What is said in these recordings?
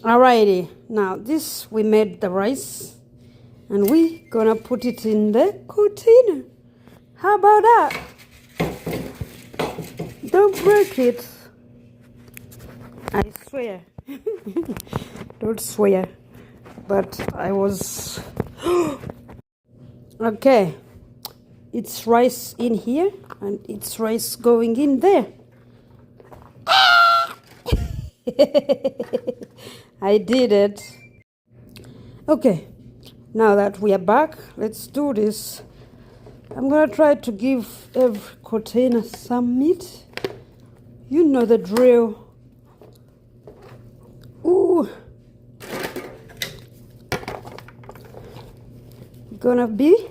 Alrighty, now this we made the rice and we gonna put it in the container. How about that? Don't break it. I swear. Don't swear. But I was okay. It's rice in here and it's rice going in there. I did it. Okay, now that we are back, let's do this. I'm gonna try to give every container some meat. You know the drill. Ooh. Gonna be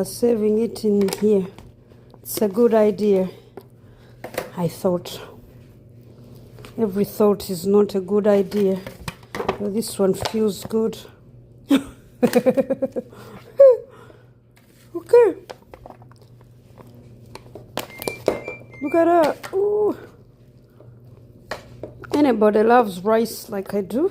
saving it in here. It's a good idea. I thought. Every thought is not a good idea. But this one feels good. Okay. Look at that. Ooh. Anybody loves rice like I do?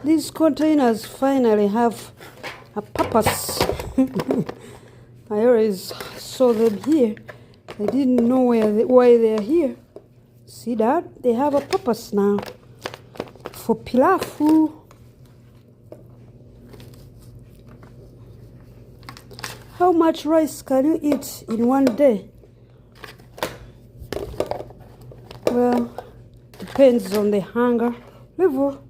These containers finally have a purpose. I always saw them here. I didn't know why they're here. See that? They have a purpose now. For pilafu. How much rice can you eat in one day? Well, depends on the hunger level.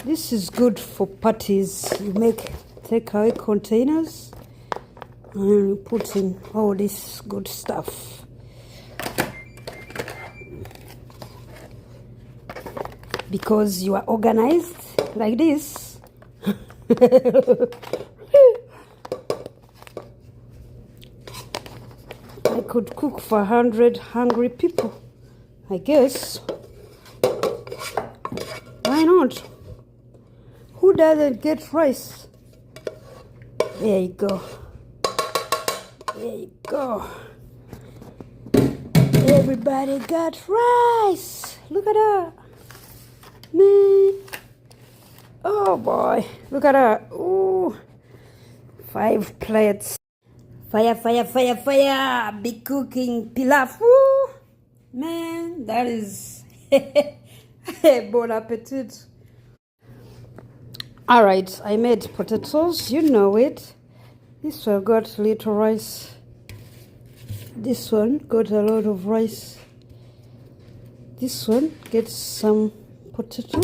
This is good for parties. You make takeaway containers and you put in all this good stuff. Because you are organized like this. I could cook for 100 hungry people, I guess. Why not? Who doesn't get rice? There you go. There you go. Everybody got rice. Look at that. Man. Oh boy. Look at that. Ooh. 5 plates. Fire, fire, fire, fire. Big cooking pilaf. Woo. Man, that is bon appetit. All right, I made potatoes. You know it. This one got little rice. This one got a lot of rice. This one gets some potato.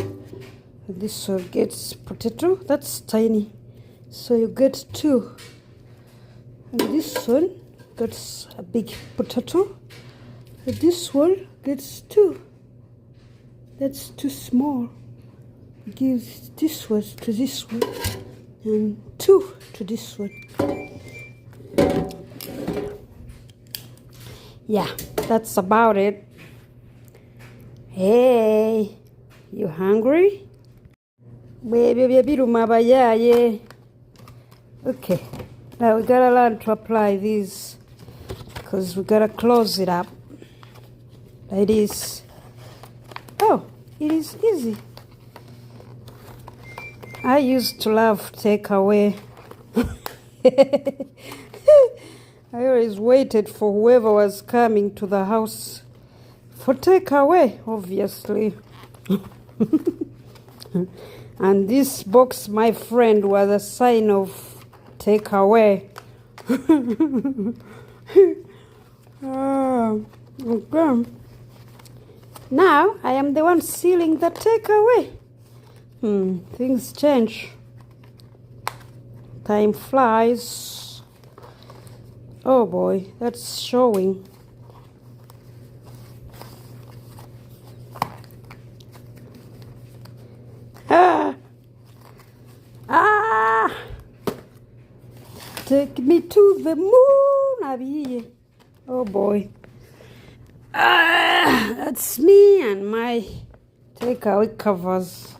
This one gets potato. That's tiny. So you get 2. And this one gets a big potato. And this one gets 2. That's too small. Give this one to this one and 2 to this one. Yeah, that's about it. Hey, you hungry? Okay, now we gotta learn to apply these because we gotta close it up like this. Oh, it is easy. I used to love takeaway. I always waited for whoever was coming to the house for takeaway, obviously. And this box, my friend, was a sign of takeaway. Okay. Now I am the one sealing the takeaway. Things change. Time flies. Oh boy, that's showing. Take me to the moon, Abby. Oh boy. That's me and my takeaway covers.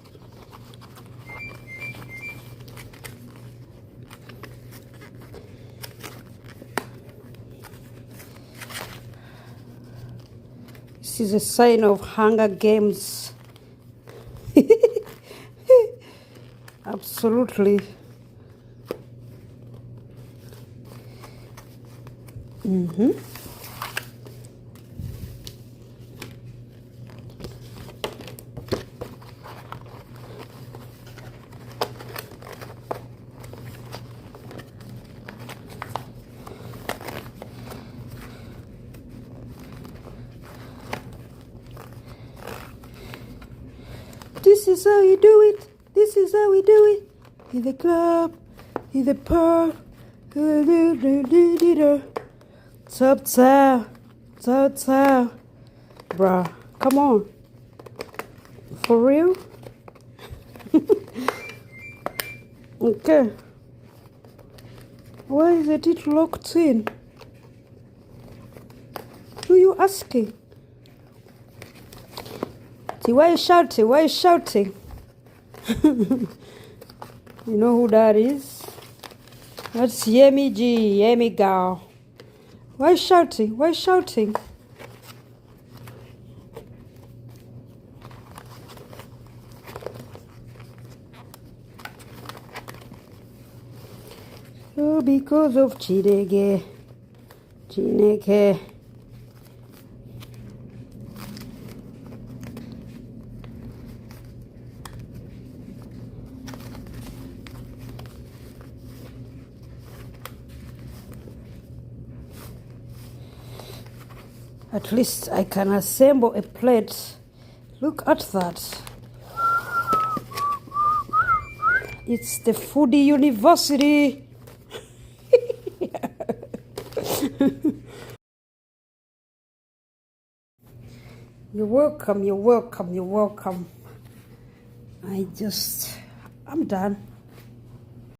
This is a sign of Hunger Games. Absolutely. This is how you do it. This is how we do it. In the club, in the park. Top town, top town. Bruh, come on. For real? Okay. Why is it locked in? Who are you asking? Why are you shouting? Why are you shouting? You know who that is? That's Yemi G, Yemi girl. Why are you shouting? Why are you shouting? Oh, because of Chineke. Chineke. At least I can assemble a plate. Look at that. It's the Foodie University. You're welcome, you're welcome, you're welcome. I'm done.